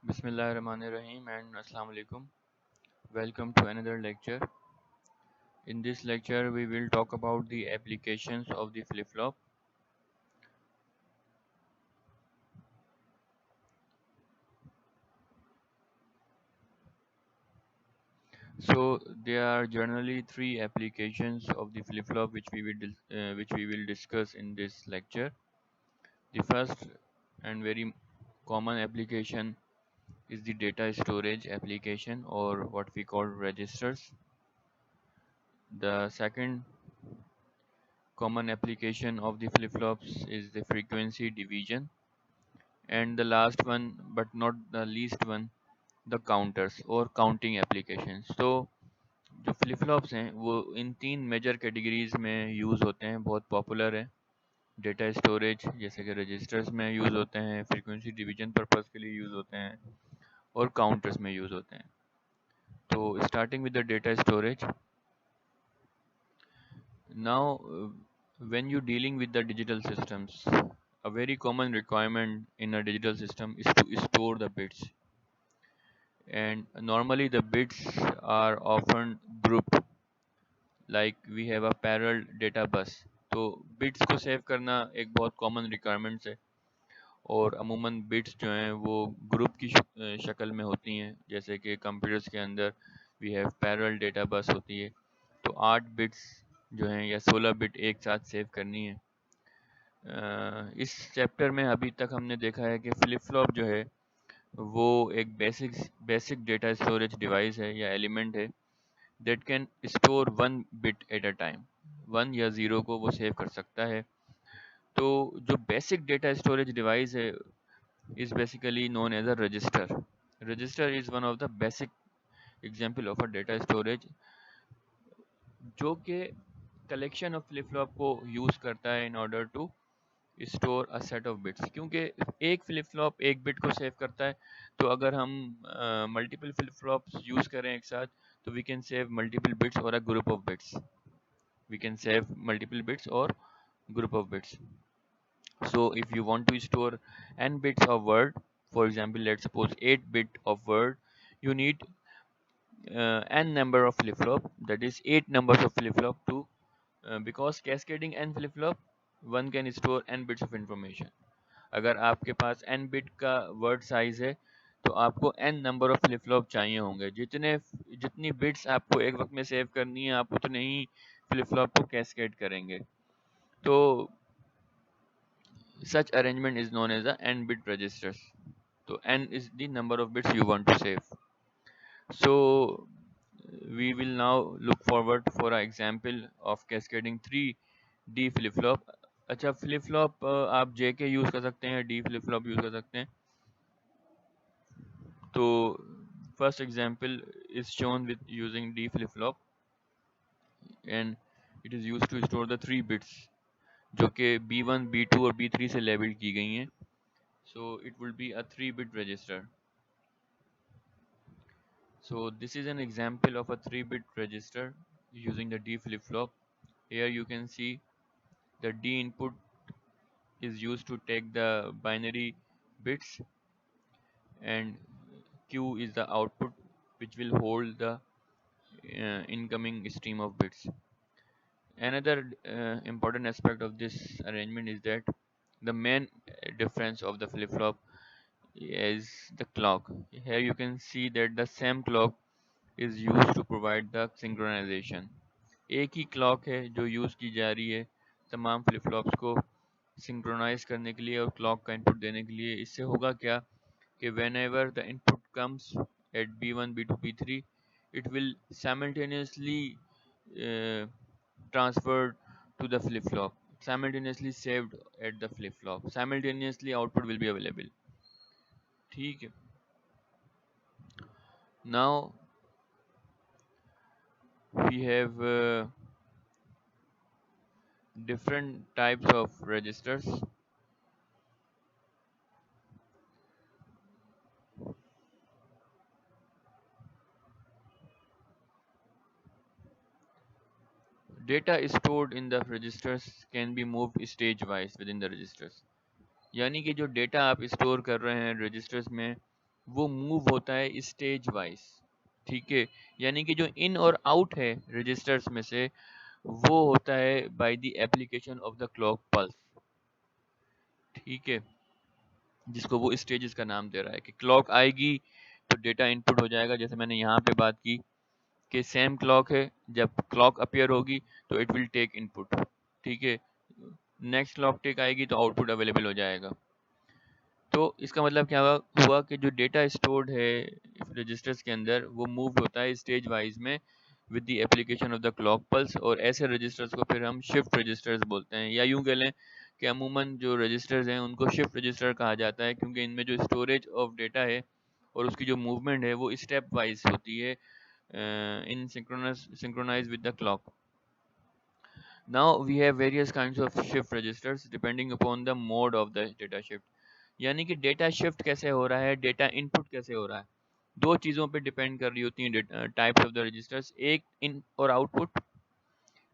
Bismillahirrahmanirrahim and Assalamu alaikum. Welcome to another lecture. In this lecture, we will talk about the applications of the flip-flop. So there are generally three applications of the flip-flop which we will discuss in this lecture. The first and very common application is the data storage application, or what we call registers. The second common application of the flip-flops is the frequency division, and the last one but not the least one, the counters और counting application. तो जो flip flops हैं वो इन तीन major categories में use होते हैं, बहुत पॉपुलर है. डेटा स्टोरेज जैसे कि रजिस्टर्स में यूज़ होते हैं, फ्रीक्वेंसी डिवीजन पर्पस के लिए यूज़ होते हैं, और काउंटर्स में यूज़ होते हैं. तो starting with the data storage. Now, when you're dealing with the digital systems, a very common requirement in a digital system is to store the bits. And normally the bits are often grouped, like we have a parallel data bus. तो bits को save करना एक बहुत common requirements है, और अमूमन bits जो हैं वो ग्रुप की शक्ल में होती हैं. जैसे कि कंप्यूटर्स के अंदर we have parallel data bus होती है, तो 8 बिट्स जो हैं या 16 बिट एक साथ सेव करनी है. इस चैप्टर में अभी तक हमने देखा है कि फ्लिप फ्लॉप जो है वो एक बेसिक डेटा स्टोरेज डिवाइस है या एलिमेंट है that can store one bit at a time. One या ज़ीरो को वो सेव कर सकता है. तो जो बेसिक डेटा स्टोरेज डिवाइस है is basically known as a register. Register is one of the basic example of a data storage जो कि कलेक्शन ऑफ फ्लिप फ्लॉप को यूज़ करता है in order to store a set of bits. क्योंकि एक flip flop एक bit को save करता है, तो अगर हम मल्टीपल फ्लिप फ्लॉप्स यूज़ करें एक साथ, तो we can save multiple bits और a group of bits. We can save multiple bits or group of bits. So if you want to store n bits of word, for example, let's suppose 8 bit of word, you need n number of flip flop, that is 8 numbers of flip flop to because cascading n flip flop, one can store n bits of information. अगर आपके पास n bit का word size है, तो आपको n number of flip flop चाहिए होंगे. जितनी bits आपको एक वक्त में सेव करनी है, आप उतने ही फ्लिप फ्लॉप को कैस्केड करेंगे. तो such arrangement is known as the n bit registers. So n is the number of bits you want to save. So we will now look forward for an example of cascading 3D flip flop. अच्छा, flip flop आप जे के use कर सकते हैं, D flip flop use कर सकते हैं. तो first example is shown with using D flip flop, and it is used to store the 3 bits जो कि B1, B2 और B3 से लेबल की गई हैं. So it will be a 3 bit register. So this is an example of a 3 bit register using the D flip flop. Here you can see the D input is used to take the binary bits, and Q is the output which will hold the incoming stream of bits. Another important aspect of this arrangement is that the main difference of the flip flop is the clock. Here you can see that the same clock is used to provide the synchronization. एक ही clock है जो use की जा रही है तमाम flip flops को synchronise करने के लिए और क्लॉक का इनपुट देने के लिए. इससे होगा क्या कि whenever the input comes at B1, B2, B3, it will simultaneously uh, transferred to the flip flop, simultaneously saved at the flip flop, simultaneously output will be available. ठीक है. Now we have different types of registers. Data stored in the registers can be moved stage wise within the registers. यानी कि जो data आप store कर रहे हैं registers में, वो मूव होता है स्टेज वाइज। ठीक है, यानी कि जो इन और आउट है रजिस्टर्स में से, वो होता है by the application of the clock pulse. ठीक है, जिसको वो स्टेजेस का नाम दे रहा है कि क्लॉक आएगी तो डेटा इनपुट हो जाएगा। जैसे मैंने यहाँ पे बात की कि सेम क्लॉक है, जब क्लॉक अपीयर होगी तो इट विल टेक इनपुट। ठीक है, नेक्स्ट क्लॉक टेक आएगी तो आउटपुट अवेलेबल हो जाएगा। तो इसका मतलब क्या हुआ कि जो डेटा स्टोर्ड है रजिस्टर्स के अंदर वो मूव होता है स्टेज वाइज में with the application of the clock pulse. और ऐसे रजिस्टर्स को फिर हम शिफ्ट रजिस्टर्स बोलते हैं, या यूं कह लें कि अमूमन जो रजिस्टर्स हैं उनको शिफ्ट रजिस्टर कहा जाता है, क्योंकि इनमें जो स्टोरेज ऑफ डेटा है और उसकी जो मूवमेंट है वो स्टेप वाइज होती है इन synchronized with the clock. Now we have various kinds of shift registers depending upon the mode of the data shift. यानी कि डेटा शिफ्ट कैसे हो रहा है, डेटा इनपुट कैसे हो रहा है, दो चीज़ों पे डिपेंड कर रही होती हैं टाइप्स ऑफ द रजिस्टर्स। एक इन और आउटपुट,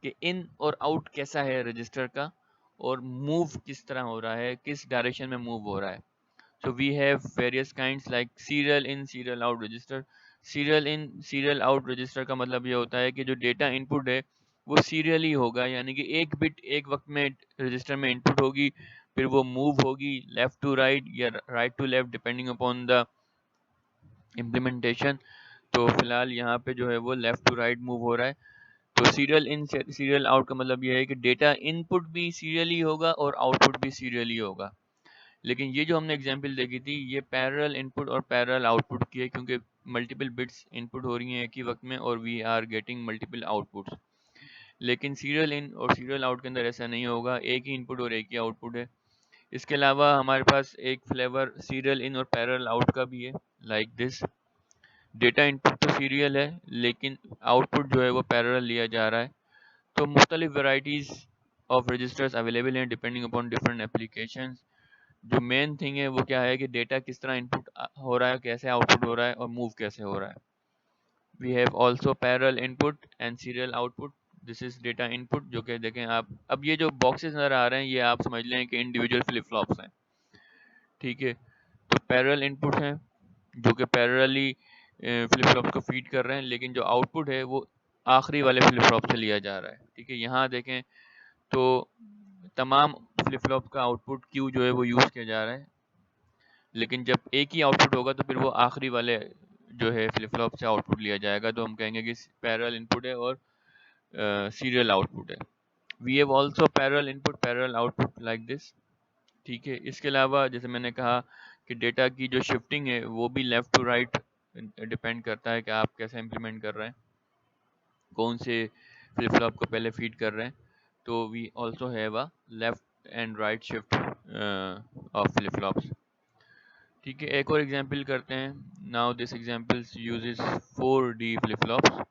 कि इन और आउट कैसा है रजिस्टर का, और मूव किस तरह हो रहा है, किस डायरेक्शन में मूव हो रहा है। So we have various kinds like serial in, serial out register. Serial in, serial out register का मतलब ये होता है कि जो डेटा इनपुट है वो सीरियली होगा, यानी कि एक बिट एक वक्त में रजिस्टर में इनपुट होगी, फिर वो मूव होगी लेफ्ट टू राइट या right to left depending upon the implementation. तो फिलहाल यहाँ पे जो है वो लेफ्ट टू राइट मूव हो रहा है। तो सीरियल इन सीरियल आउट का मतलब ये है कि डेटा इनपुट भी सीरियली होगा और आउटपुट भी सीरियली होगा। लेकिन ये जो हमने एग्जांपल देखी थी ये पैरेलल इनपुट और पैरेलल आउटपुट की है, क्योंकि मल्टीपल बिट्स इनपुट हो रही हैं एक ही वक्त में और we are getting multiple outputs. लेकिन सीरियल इन और सीरियल आउट के अंदर ऐसा नहीं होगा, एक ही इनपुट और एक ही आउटपुट है। इसके अलावा हमारे पास एक फ्लेवर सीरियल इन और पैरेलल आउट का भी है, लाइक दिस। डेटा इनपुट तो सीरियल है लेकिन आउटपुट जो है वो पैरेलल लिया जा रहा है। तो मुख्तलिफ वेराइटीज़ ऑफ रजिस्टर्स अवेलेबल हैं डिपेंडिंग अपॉन डिफरेंट एप्लीकेशंस। जो मेन थिंग है वो क्या है कि डेटा किस तरह इनपुट हो रहा है, कैसे आउटपुट हो रहा है और मूव कैसे हो रहा है। We have also parallel input and serial output. This is data input, जो कि देखें आप, अब ये जो बॉक्सेस नज़र आ रहे हैं ये आप समझ लें कि इंडिविजुअल फ्लिप फ्लॉप्स हैं। ठीक है, तो पैरेलल इनपुट हैं जो कि पैरेलली फ्लिप फ्लॉप को फीड कर रहे हैं, लेकिन जो आउटपुट है वो आखिरी वाले फ्लिप फ्लॉप से लिया जा रहा है। ठीक है, यहाँ देखें तो तमाम फ्लिप फ्लॉप का आउटपुट क्यू जो है वो यूज़ किया जा रहा है, लेकिन जब एक ही आउटपुट होगा तो फिर वो आखिरी वाले जो है फ्लिप फ्लॉप से आउटपुट लिया जाएगा। तो हम कहेंगे कि पैरेलल इनपुट है और सीरियल आउटपुट है। We have also parallel input parallel output like this. ठीक है, इसके अलावा जैसे मैंने कहा कि डेटा की जो शिफ्टिंग है वो भी लेफ़्ट टू राइट डिपेंड करता है कि आप कैसे इम्प्लीमेंट कर रहे हैं, कौन से फ्लिप फ्लॉप को पहले फीड कर रहे हैं। तो we also have a left and right shift of flip flops. ठीक है, एक और एग्जांपल करते हैं। Now this example uses 4D flip flops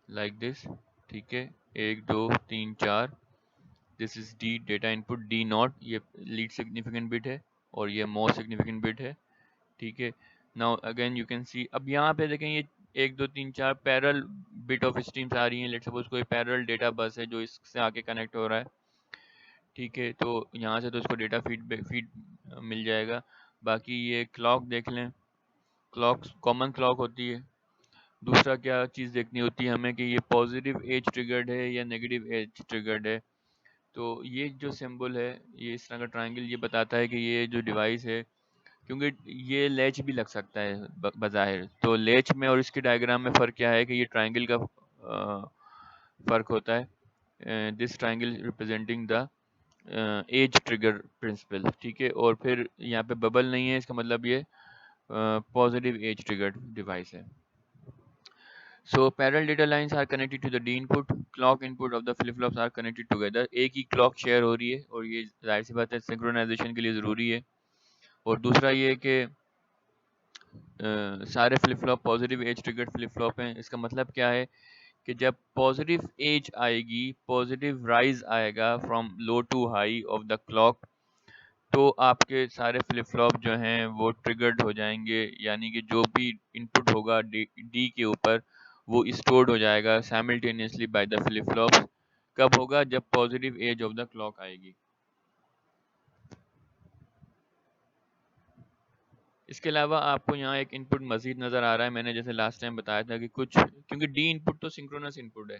like this. ठीक है, 1 2 3 4। This is D data input D naught, ये लीड सिग्निफिकेंट बिट है और ये मोस्ट सिग्निफिकेंट बिट है। ठीक है, now again you can see, अब यहाँ पे देखें ये 1 2 3 4 पैरेलल बिट ऑफ स्ट्रीम्स आ रही हैं। लेट्स सपोज कोई पैरेलल डेटा बस है जो इससे आके कनेक्ट हो रहा है। ठीक है, तो यहाँ से तो इसको डेटा फीड मिल जाएगा। बाकी ये क्लॉक देख लें, क्लॉक कॉमन क्लॉक होती है। दूसरा क्या चीज़ देखनी होती है हमें कि ये पॉजिटिव एज ट्रिगर्ड है या नेगेटिव एज ट्रिगर्ड है। तो ये जो सिंबल है, ये इस तरह का ट्रायंगल, ये बताता है कि ये जो डिवाइस है, क्योंकि ये लैच भी लग सकता है बज़ाहिर। तो लैच में और इसके डायग्राम में फ़र्क क्या है कि ये ट्रायंगल का फ़र्क होता है। This triangle representing the edge trigger principle. ठीक है, और फिर यहाँ पे बबल नहीं है, इसका मतलब ये पॉजिटिव एज ट्रिगर्ड डिवाइस है। So parallel data lines are connected to the D input, clock input of the flip flops are connected together। एक ही clock share हो रही है और ये जाहिर सी बात है सिंक्रोनाइजेशन के लिए ज़रूरी है। और दूसरा ये कि सारे flip flop positive edge triggered flip flop हैं। इसका मतलब क्या है कि जब पॉजिटिव एज आएगी, पॉजिटिव राइज आएगा from low to high of the clock, तो आपके सारे फ्लिप फ्लॉप जो हैं वो ट्रिगर्ड हो जाएंगे, यानी कि जो भी इनपुट होगा डी के ऊपर वो स्टोर्ड हो जाएगा simultaneously by the flip flops. कब होगा? जब positive edge of the clock आएगी। इसके अलावा आपको यहाँ एक इनपुट मजीद नज़र आ रहा है। मैंने जैसे लास्ट टाइम बताया था कि कुछ, क्योंकि डी इनपुट तो सिंक्रोनस इनपुट है,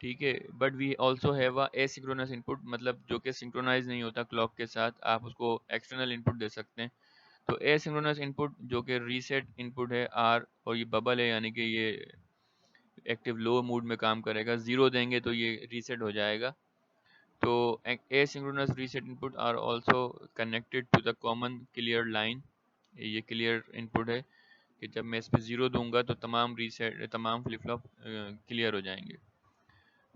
ठीक है, but we also have a asynchronous input, मतलब जो कि सिंक्रोनाइज नहीं होता क्लॉक के साथ, आप उसको एक्सटर्नल इनपुट दे सकते हैं। तो एसिंक्रोनस इनपुट जो कि रीसेट इनपुट है आर, और ये बबल है, यानी कि ये एक्टिव लो मोड में काम करेगा। ज़ीरो देंगे तो ये रीसेट हो जाएगा। तो asynchronous reset input are also connected to the common clear line. ये क्लियर इनपुट है कि जब मैं इस पर ज़ीरो दूंगा तो तमाम रीसेट, तमाम फ्लिप फ्लॉप क्लियर हो जाएंगे।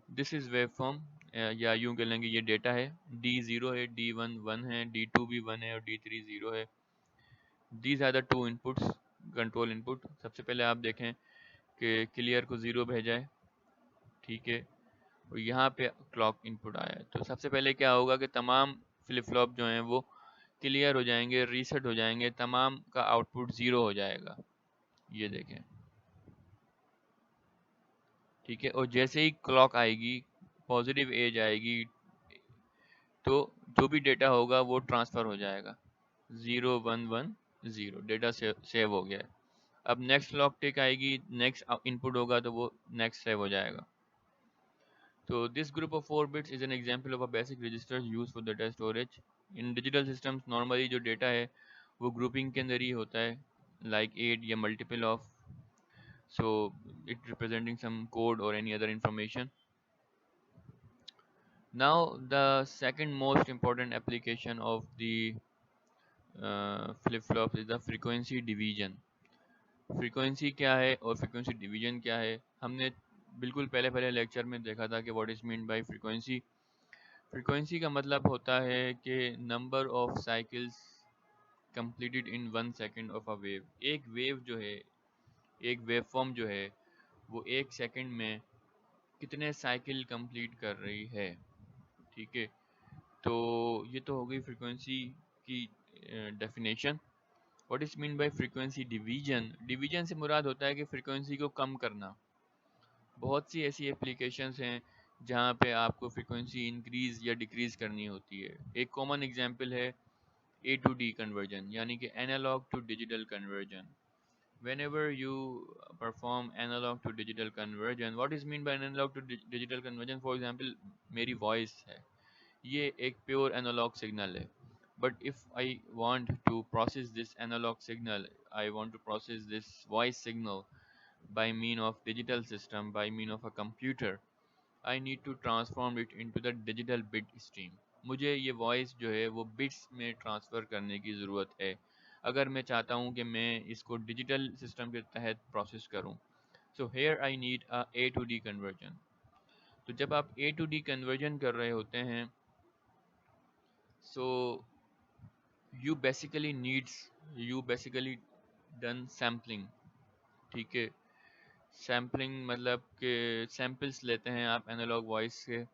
दिस इज़ वेव फॉर्म, या यूँ कह लेंगे ये डेटा है। डी ज़ीरो है, डी वन वन है, डी टू भी वन है और डी थ्री ज़ीरो है। These are the two inputs, control input. सबसे पहले आप देखें कि क्लियर को ज़ीरो भेजा है, ठीक है, और यहाँ पे क्लॉक इनपुट आया है। तो सबसे पहले क्या होगा कि तमाम फ्लिप फ्लॉप जो हैं वो क्लियर हो जाएंगे, रीसेट हो जाएंगे, तमाम का आउटपुट ज़ीरो हो जाएगा, ये देखें, ठीक है। और जैसे ही क्लॉक आएगी, पॉजिटिव एज आएगी, तो जो भी डेटा होगा वो ट्रांसफ़र हो जाएगा। 0110 डेटा सेव हो गया है। अब नेक्स्ट क्लॉक टिक आएगी, नेक्स्ट इनपुट होगा तो वो नेक्स्ट सेव हो जाएगा। तो this group of 4 bits is an example of a basic register used for data storage. In digital systems normally जो डेटा है वो ग्रुपिंग के अंदर ही होता है, लाइक 8 या multiple of, so it representing some code or any other information. Now the second most important application of the flip flop is the frequency division. Frequency क्या है और फ्रीक्वेंसी डिवीजन क्या है, हमने बिल्कुल पहले पहले लेक्चर में देखा था कि what is mean by frequency. Frequency का मतलब होता है कि number of cycles completed in 1 second of a wave. एक वेव जो है, एक वेव फॉर्म जो है, वो 1 सेकेंड में कितने साइकिल कंप्लीट कर रही है, ठीक है। तो ये तो हो गई फ्रीक्वेंसी की definition. What is mean by frequency division, division से मुराद होता है कि फ्रीक्वेंसी को कम करना। बहुत सी ऐसी एप्लीकेशंस हैं जहाँ पे आपको फ्रीक्वेंसी इंक्रीज या डिक्रीज करनी होती है। एक कॉमन एग्जांपल है ए टू डी कन्वर्जन, यानी कि analogue to digital conversion. whenever you perform analog to digital conversion, what is mean by analog to digital conversion? For example, मेरी voice है, ये एक pure analog signal है, but if I want to process this analog signal, I want to process this voice signal by mean of digital system, by mean of a computer, I need to transform it into the digital bit stream. मुझे ये voice जो है वो bits में transfer करने की ज़रूरत है अगर मैं चाहता हूँ कि मैं इसको डिजिटल सिस्टम के तहत प्रोसेस करूँ। So here I need a A to D conversion. तो जब आप ए टू डी कन्वर्जन कर रहे होते हैं, so you basically done sampling, ठीक है। सैम्पलिंग मतलब कि सैम्पल्स लेते हैं आप एनालॉग वॉइस से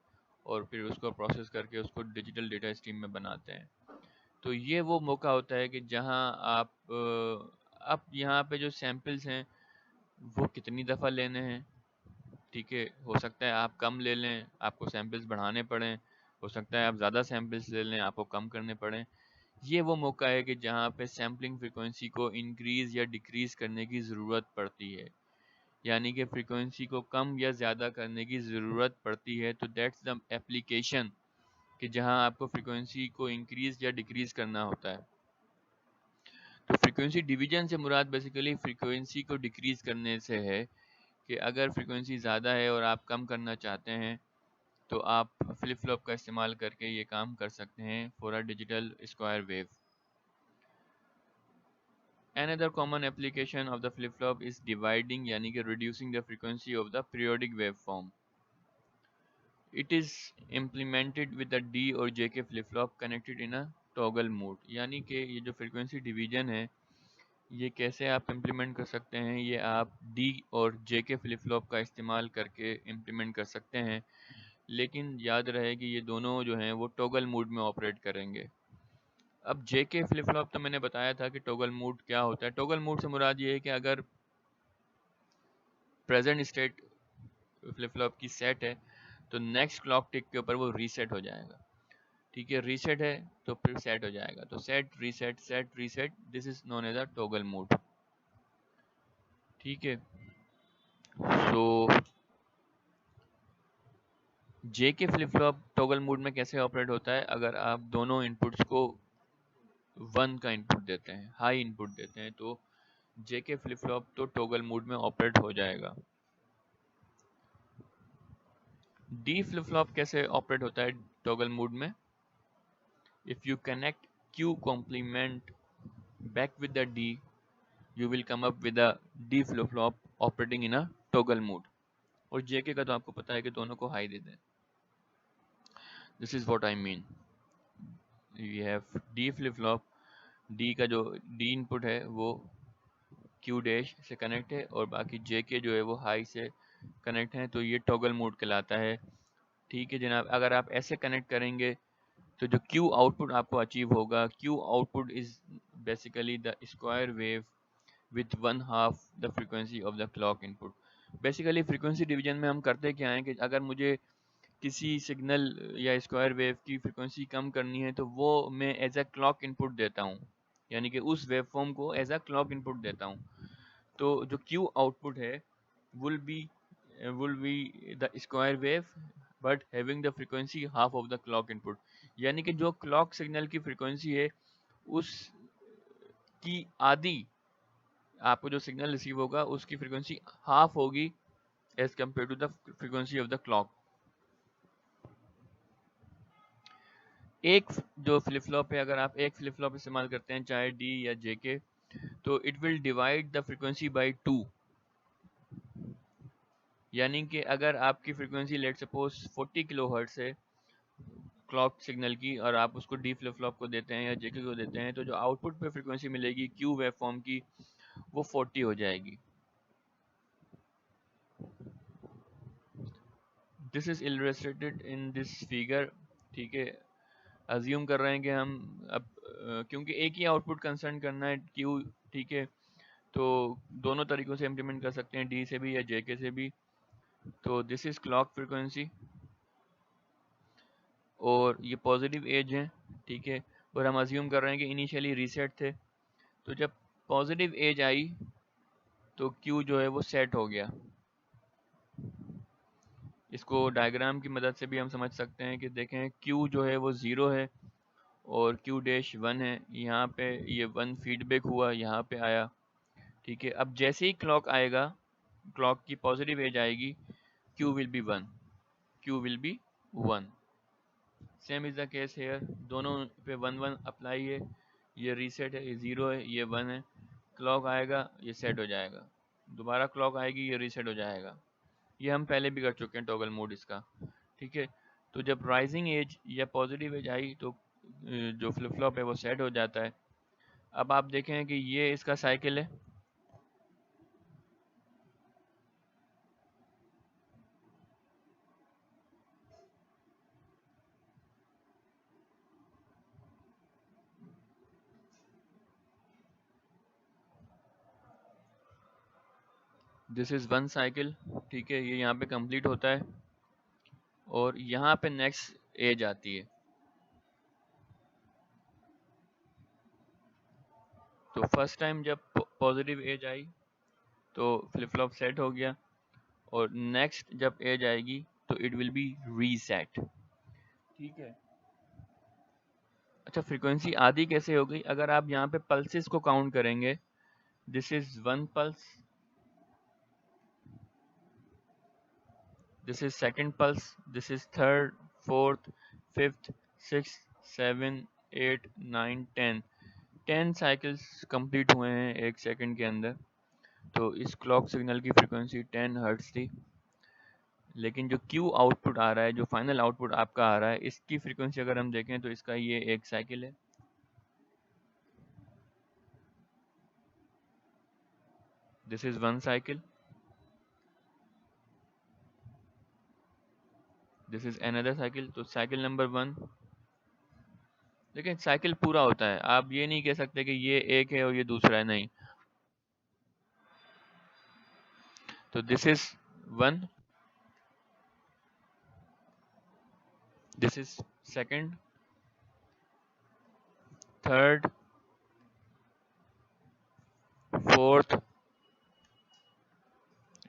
और फिर उसको प्रोसेस करके उसको डिजिटल डेटा स्ट्रीम में बनाते हैं। तो ये वो मौका होता है कि जहां आप यहाँ पे जो सैम्पल्स हैं वो कितनी दफ़ा लेने हैं, ठीक है। हो सकता है आप कम ले लें, आपको सैम्पल्स बढ़ाने पड़ें, हो सकता है आप ज़्यादा सैम्पल्स ले लें, आपको कम करने पड़ें। ये वो मौका है कि जहाँ पे सैम्पलिंग फ्रीक्वेंसी को इंक्रीज़ या डिक्रीज़ करने की ज़रूरत पड़ती है, यानी कि फ्रीक्वेंसी को कम या ज़्यादा करने की ज़रूरत पड़ती है। तो दैट्स द एप्लीकेशन कि जहां आपको फ्रीक्वेंसी को इंक्रीज़ या डिक्रीज़ करना होता है। तो फ्रीक्वेंसी डिवीजन से मुराद बेसिकली फ्रीक्वेंसी को डिक्रीज़ करने से है कि अगर फ्रीक्वेंसी ज़्यादा है और आप कम करना चाहते हैं तो आप फ्लिप फ्लॉप का इस्तेमाल करके ये काम कर सकते हैं for a digital square wave. Another common application of the flip-flop is dividing, यानी कि reducing the frequency of the periodic waveform. It is implemented with the D और JK flip-flop connected in a toggle mode. यानी कि ये जो frequency division है ये कैसे आप इम्प्लीमेंट कर सकते हैं, ये आप D और JK flip-flop का इस्तेमाल करके इम्प्लीमेंट कर सकते हैं, लेकिन याद रहे कि ये दोनों जो हैं वो टॉगल मोड में ऑपरेट करेंगे। अब JK फ्लिप फ्लॉप तो मैंने बताया था कि टॉगल मोड क्या होता है। टॉगल मोड से मुराद ये है कि अगर प्रेजेंट स्टेट फ्लिप फ्लॉप की सेट है तो नेक्स्ट क्लॉक टिक के ऊपर वो रीसेट हो जाएगा। ठीक है, रीसेट है तो फिर सेट हो जाएगा। तो set reset, this is known as a toggle mode. ठीक है, सो जे K flip flop toggle mode में कैसे ऑपरेट होता है? अगर आप दोनों इनपुट्स को 1 का इनपुट देते हैं, हाई इनपुट देते हैं, तो जे के फ्लिप फ्लॉप तो टॉगल मोड में ऑपरेट हो जाएगा। डी फ्लिप फ्लॉप कैसे ऑपरेट होता है टॉगल मोड में? If you connect Q complement back with the D, you will come up with a D flip flop operating in a toggle mode। और JK का तो आपको पता है कि दोनों को हाई देते हैं। This is what I mean। You have D flip flop, D का जो D इनपुट है वो Q डैश से कनेक्ट है और बाकी JK जो है वो हाई से कनेक्ट है, तो ये टॉगल मोड कहलाता है। ठीक है जनाब, अगर आप ऐसे कनेक्ट करेंगे तो जो Q आउटपुट आपको अचीव होगा, Q output is basically the square wave with 1/2 the frequency of the clock input। Basically frequency division में हम करते क्या है कि अगर मुझे किसी सिग्नल या स्क्वायर वेव की फ्रीक्वेंसी कम करनी है तो वो मैं एज अ क्लॉक इनपुट देता हूँ, यानी कि उस वेव फॉर्म को एज अ क्लॉक इनपुट देता हूँ। तो जो क्यू आउटपुट है will be will be the square wave but having the frequency half of the clock input। यानी कि जो क्लॉक सिग्नल की फ्रीक्वेंसी है उसकी आधी, आपको जो सिग्नल रिसीव होगा उसकी फ्रीक्वेंसी हाफ होगी as compared to the frequency of the clock. एक जो फ्लिप फ्लॉप है, अगर आप एक फ्लिप फ्लॉप इस्तेमाल करते हैं चाहे डी या जे के, तो it will divide the frequency by 2। यानी कि अगर आपकी frequency let suppose 40 kilo hertz है क्लॉक सिग्नल की, और आप उसको डी फ्लिप फ्लॉप को देते हैं या जेके को देते हैं, तो जो आउटपुट पे फ्रीक्वेंसी मिलेगी क्यू वेव फॉर्म की वो 40 हो जाएगी। This is illustrated in this figure. ठीक है, अज्यूम कर रहे हैं कि हम अब क्योंकि एक ही आउटपुट कंसर्न करना है क्यू, ठीक है, तो दोनों तरीकों से इम्प्लीमेंट कर सकते हैं, डी से भी या जेके से भी। तो दिस इज क्लॉक फ्रीक्वेंसी और ये पॉजिटिव एज है। ठीक है, और हम अज्यूम कर रहे हैं कि इनिशियली रीसेट थे, तो जब पॉजिटिव एज आई तो क्यू जो है वो सेट हो गया। इसको डायग्राम की मदद से भी हम समझ सकते हैं कि देखें क्यू जो है वो 0 है और क्यू डैश 1 है। यहाँ पे ये 1 फीडबैक हुआ, यहाँ पे आया। ठीक है, अब जैसे ही क्लॉक आएगा, क्लॉक की पॉजिटिव एज आएगी, Q will be 1, Q will be 1। Same is the case hair, दोनों पे 1 1 अप्लाई है। ये रीसेट है, ये 0 है, ये 1 है। क्लॉक आएगा ये सेट हो जाएगा, दोबारा क्लॉक आएगी ये रीसेट हो जाएगा। ये हम पहले भी कर चुके हैं टॉगल मोड इसका। ठीक है, तो जब राइजिंग एज या पॉजिटिव एज आई तो जो फ्लिप फ्लॉप है वो सेट हो जाता है। अब आप देखें कि ये इसका साइकिल है। This is one cycle. ठीक है, ये यहाँ पे कंप्लीट होता है और यहाँ पे नेक्स्ट एज आती है। तो फर्स्ट टाइम जब पॉजिटिव एज आई तो फ्लिप फ्लॉप सेट हो गया, और नेक्स्ट जब एज आएगी तो इट विल बी रीसेट। ठीक है, अच्छा फ्रीक्वेंसी आधी कैसे हो गई? अगर आप यहाँ पे पल्सेस को काउंट करेंगे, this is 1 pulse, this is second pulse, this is third, fourth, fifth, sixth, 7, 8, 9, 10। 10 cycles complete हुए हैं 1 सेकंड के अंदर। तो इस क्लॉक सिग्नल की फ्रीक्वेंसी 10 हर्ट्ज थी, लेकिन जो क्यू आउटपुट आ रहा है, जो फाइनल आउटपुट आपका आ रहा है, इसकी फ्रीक्वेंसी अगर हम देखें तो इसका ये 1 साइकिल है। This is 1 cycle, this is another cycle. तो साइकिल नंबर 1, लेकिन साइकिल पूरा होता है, आप ये नहीं कह सकते कि ये एक है और ये दूसरा है, नहीं। तो this is 1, this is second, third, fourth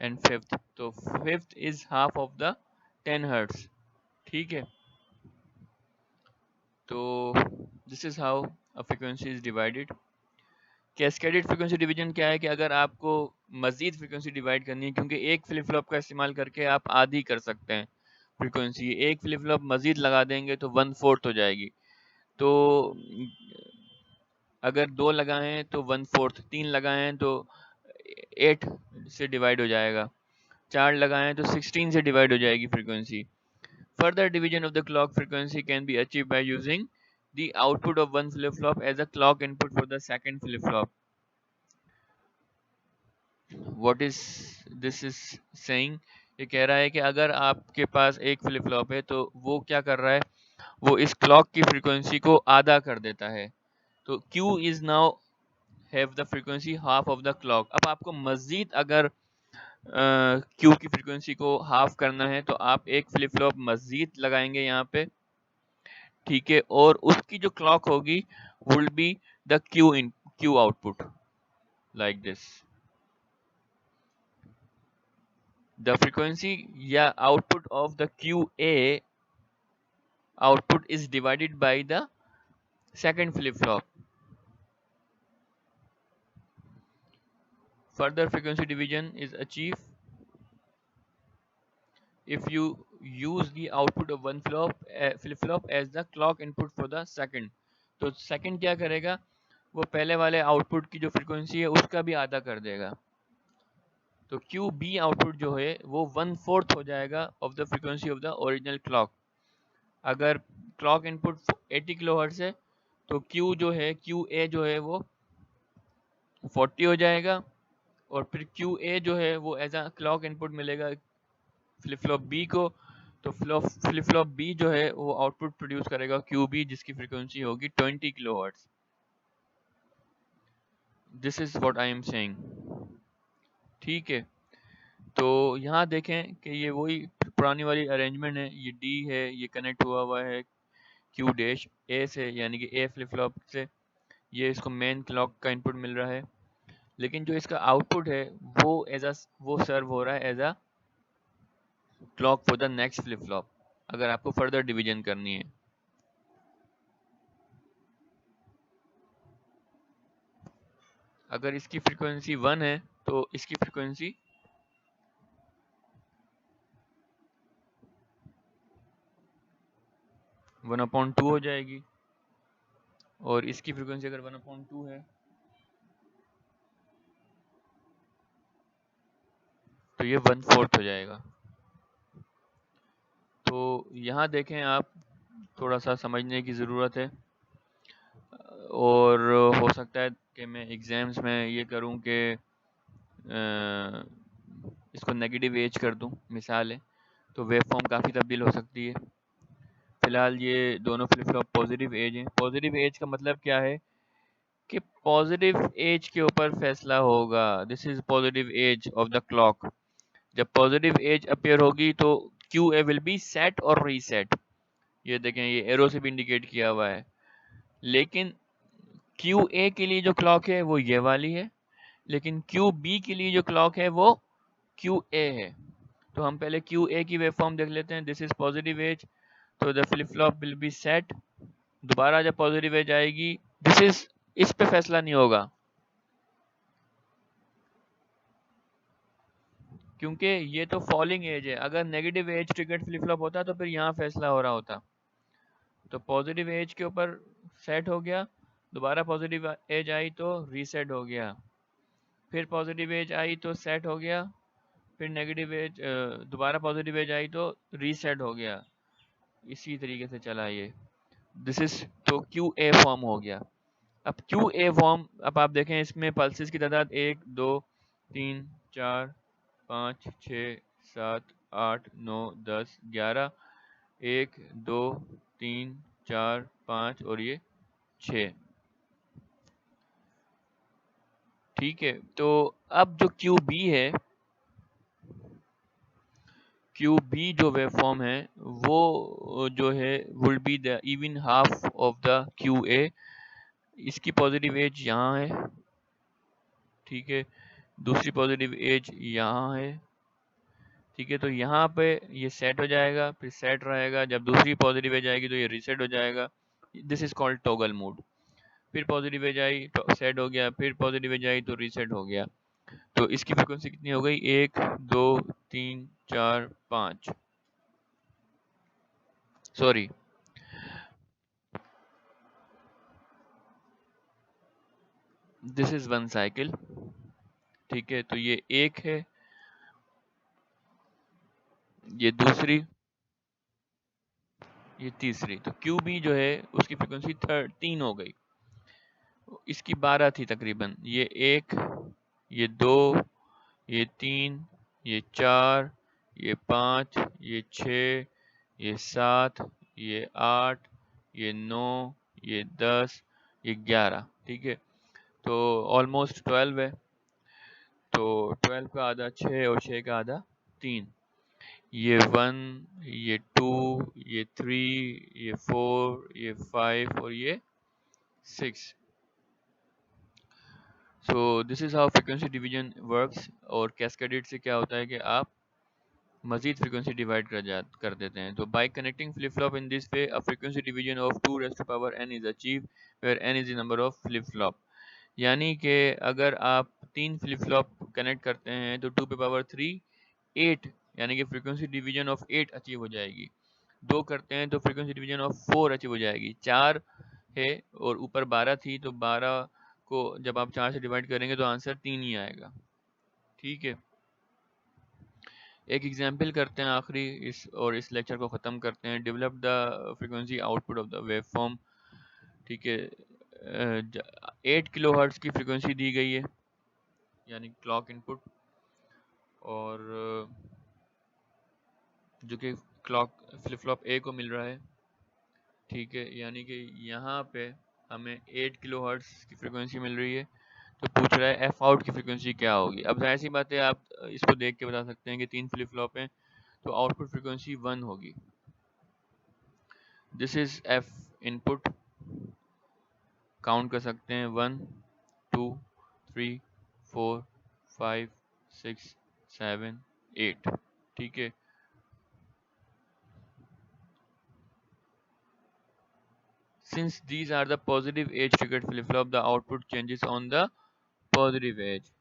and fifth. तो fifth is half of the 10 hertz. ठीक है, तो this is how a frequency is divided. Cascaded frequency division क्या है कि अगर आपको मजीद फ्रीक्वेंसी डिवाइड करनी है, क्योंकि एक फ्लिप फ्लॉप का इस्तेमाल करके आप आधी कर सकते हैं फ्रीक्वेंसी, एक फ्लिप फ्लॉप मजीद लगा देंगे तो 1/4 हो जाएगी। तो अगर 2 लगाएं तो 1/4, 3 लगाएं तो 8 से डिवाइड हो जाएगा, 4 लगाएं तो 16 से डिवाइड हो जाएगी frequency. Further division of the clock frequency can be achieved by using the output of one flip-flop as a clock input for the second flip-flop. What is this is saying? ये कह रहा है कि अगर आपके पास एक फ्लिप फ्लॉप है तो वो क्या कर रहा है, वो इस क्लॉक की फ्रीक्वेंसी को आधा कर देता है। तो Q is now have the frequency half of the clock. अब आपको मजीद अगर Q की फ्रीक्वेंसी को हाफ करना है तो आप एक फ्लिप फ्लॉप मजीद लगाएंगे यहाँ पे, ठीक है, और उसकी जो क्लॉक होगी will be the Q output like this. The frequency या output of the Q A output is divided by the second flip flop. Further frequency division is achieved if you use the output of one flip flop as the clock input for the second. तो second क्या करेगा, वो पहले वाले output की जो frequency है उसका भी आधा कर देगा। तो क्यू बी आउटपुट जो है वो 1/4 हो जाएगा of the frequency of the original clock. अगर क्लॉक इनपुट 80 किलोहर्ट्ज है तो क्यू जो है, क्यू ए जो है वो 40 हो जाएगा, और फिर क्यू ए जो है वो एज अ क्लॉक इनपुट मिलेगा फ्लिप फ्लॉप बी को। तो फ्लिप फ्लॉप बी जो है वो आउटपुट प्रोड्यूस करेगा क्यू बी, जिसकी फ्रीक्वेंसी होगी 20 kilohertz. This is what I am saying. ठीक है, तो यहाँ देखें कि ये वही पुरानी वाली अरेंजमेंट है, ये डी है, ये कनेक्ट हुआ है क्यू डैश ए से, यानी कि ए फ्लिप फ्लॉप से, ये इसको मेन क्लॉक का इनपुट मिल रहा है, लेकिन जो इसका आउटपुट है वो वो सर्व हो रहा है as a clock for the next flip flop, अगर आपको फर्दर डिवीजन करनी है। अगर इसकी फ्रीक्वेंसी 1 है तो इसकी फ्रीक्वेंसी 1/2 हो जाएगी, और इसकी फ्रीक्वेंसी अगर 1/2 है तो ये 1/4 हो जाएगा। तो यहाँ देखें आप, थोड़ा सा समझने की ज़रूरत है, और हो सकता है कि मैं एग्ज़ाम्स में ये करूँ कि इसको नेगेटिव एज कर दूँ, मिसाल है, तो वेव फॉर्म काफ़ी तब्दील हो सकती है। फ़िलहाल ये दोनों फ्लिप फ्लॉप पॉजिटिव एज हैं। पॉजिटिव एज का मतलब क्या है कि पॉजिटिव एज के ऊपर फैसला होगा। This is positive edge of the clock. जब पॉजिटिव एज अपीयर होगी तो Q A will be set और रीसेट। ये देखें, ये एरो से भी इंडिकेट किया हुआ है। लेकिन क्यू ए के लिए जो क्लॉक है वो ये वाली है, लेकिन क्यू बी के लिए जो क्लॉक है वो क्यू ए है। तो हम पहले क्यू ए की वेव फॉर्म देख लेते हैं। दिस इज पॉजिटिव एज, तो the flip flop will be set. दोबारा जब पॉजिटिव एज आएगी, दिस इज, इस पे फैसला नहीं होगा, क्योंकि ये तो फॉलिंग एज है। अगर negative as triggered flip flop होता तो फिर यहाँ फैसला हो रहा होता। तो पॉजिटिव एज के ऊपर सेट हो गया, दोबारा पॉजिटिव एज आई तो रीसेट हो गया, फिर पॉजिटिव एज आई तो सेट हो गया, फिर नेगेटिव एज, दोबारा पॉजिटिव एज आई तो रीसेट हो गया। इसी तरीके से चला ये। दिस इज, तो क्यू ए फॉर्म हो गया। अब क्यू ए फॉर्म, अब आप देखें इसमें पल्सेस की तादाद 1 2 3 4 5 6 7 8 9 10 11, 1 2 3 4 5 और ये 6। ठीक है, तो अब जो क्यू बी है, क्यू बी जो वेव फॉर्म है वो जो है will be the even half of the Q ए, इसकी पॉजिटिव एज यहाँ है, ठीक है, दूसरी पॉजिटिव एज यहाँ है, ठीक है। तो यहाँ पे ये सेट हो जाएगा, फिर सेट रहेगा, जब दूसरी पॉजिटिव एज आएगी तो ये रीसेट हो जाएगा। This is called toggle mode. फिर पॉजिटिव एज आई तो सेट हो गया, फिर पॉजिटिव एज आई तो रीसेट हो गया। तो इसकी फ्रीक्वेंसी कितनी हो गई, 1 2 3 4 5, sorry, this is one cycle, ठीक है। तो ये एक है, ये दूसरी, ये तीसरी। तो क्यू बी जो है उसकी फ्रीक्वेंसी 3 हो गई, इसकी 12 थी तकरीबन। ये एक, ये दो, ये तीन, ये चार, ये पाँच, ये छः, ये सात, ये आठ, ये नौ, ये 10, ये 11, ठीक है। तो ऑलमोस्ट 12 है। तो 12 का आधा 6 और 6 का आधा 3। ये 1, ये 2, ये 3, ये 4, ये 5 और ये 6। So this is how frequency division works. और कैस्केडेड से क्या होता है कि आप मजीद फ्रीक्वेंसी डिवाइड कर देते हैं। तो by connecting flip flop in this way, a frequency division of 2 raise to power n is achieve, where n is the number of flip flop. यानी कि अगर आप 3 फ्लिप फ्लॉप कनेक्ट करते हैं तो 2 पे पावर 3 8, यानी कि फ्रीक्वेंसी डिवीजन ऑफ 8 अचीव हो जाएगी। 2 करते हैं तो फ्रीक्वेंसी डिवीजन ऑफ 4 अचीव हो जाएगी। 4 है और ऊपर 12 थी, तो 12 को जब आप 4 से डिवाइड करेंगे तो आंसर 3 ही आएगा, ठीक है। एक एग्जाम्पल करते हैं आखिरी इस, और इस लेक्चर को ख़त्म करते हैं। Develop the frequency output of the wave form, ठीक है। 8 किलो हर्ट्ज की फ्रीक्वेंसी दी गई है, यानी क्लॉक इनपुट, और जो कि क्लॉक फ्लिप फ्लॉप ए को मिल रहा है, ठीक है। यानी कि यहाँ पे हमें 8 किलो हर्ट्ज की फ्रीक्वेंसी मिल रही है। तो पूछ रहा है एफ आउट की फ्रीक्वेंसी क्या होगी। अब जाहिर सी बात है, आप इसको देख के बता सकते हैं कि 3 फ्लिप फ्लॉप हैं, तो आउटपुट फ्रीक्वेंसी 1 होगी। This is F input, count कर सकते हैं 1 2 3 4 5 6 7 8, ठीक है। Since these are the positive edge triggered flip flop, the output changes on the positive edge.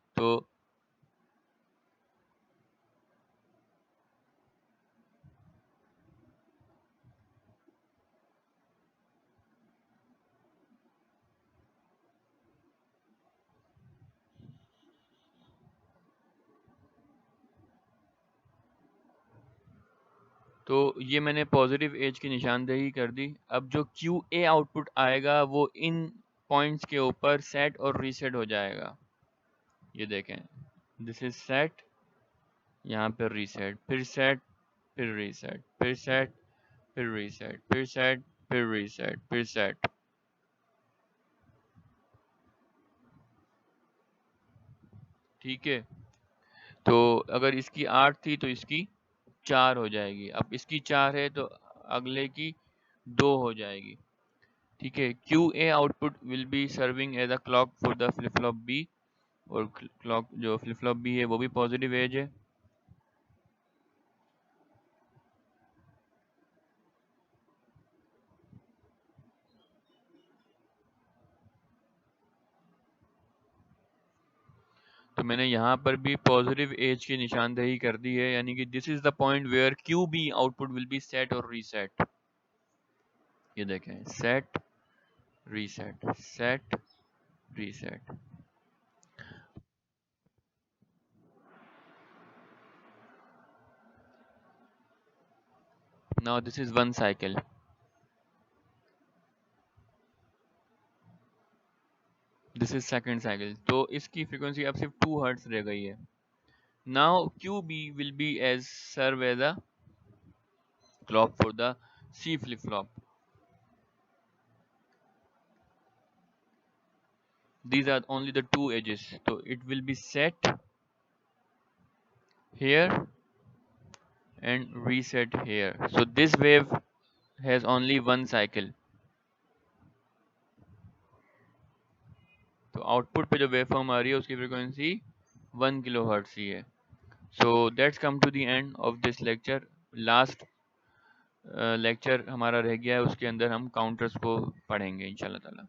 तो ये मैंने पॉजिटिव एज की निशानदेही कर दी। अब जो क्यू ए आउटपुट आएगा वो इन पॉइंट्स के ऊपर सेट और रीसेट हो जाएगा। ये देखें, दिस इज सेट, यहाँ पर रीसेट, फिर सेट, फिर रीसेट, फिर सेट, फिर रीसेट, फिर सेट, फिर रीसेट, फिर सेट, ठीक है। तो अगर इसकी 8 थी तो इसकी 4 हो जाएगी। अब इसकी 4 है तो अगले की 2 हो जाएगी, ठीक है। Q A output will be serving as a clock for the flip flop B, और क्लॉक जो फ्लिप फ्लॉप बी है वो भी पॉजिटिव एज है। तो मैंने यहाँ पर भी पॉजिटिव एज की निशानदेही कर दी है, यानी कि this is the point where Q B output will be set और रीसेट। ये देखें, set reset, set reset. Now this is one cycle, this is second cycle. तो इसकी फ्रीक्वेंसी अब सिर्फ 2 हर्ट्ज रह गई है। Now Q B will be as serve as a clock for the C flip flop. These are only the two edges, so it will be set here and reset here. So this wave has only one cycle. तो output पे जो waveform आ रही है उसकी frequency 1 kilo hertz ही है। So that's come to the end of this lecture. Last lecture हमारा रह गया है, उसके अंदर हम काउंटर्स को पढ़ेंगे इंशाल्लाह ताला।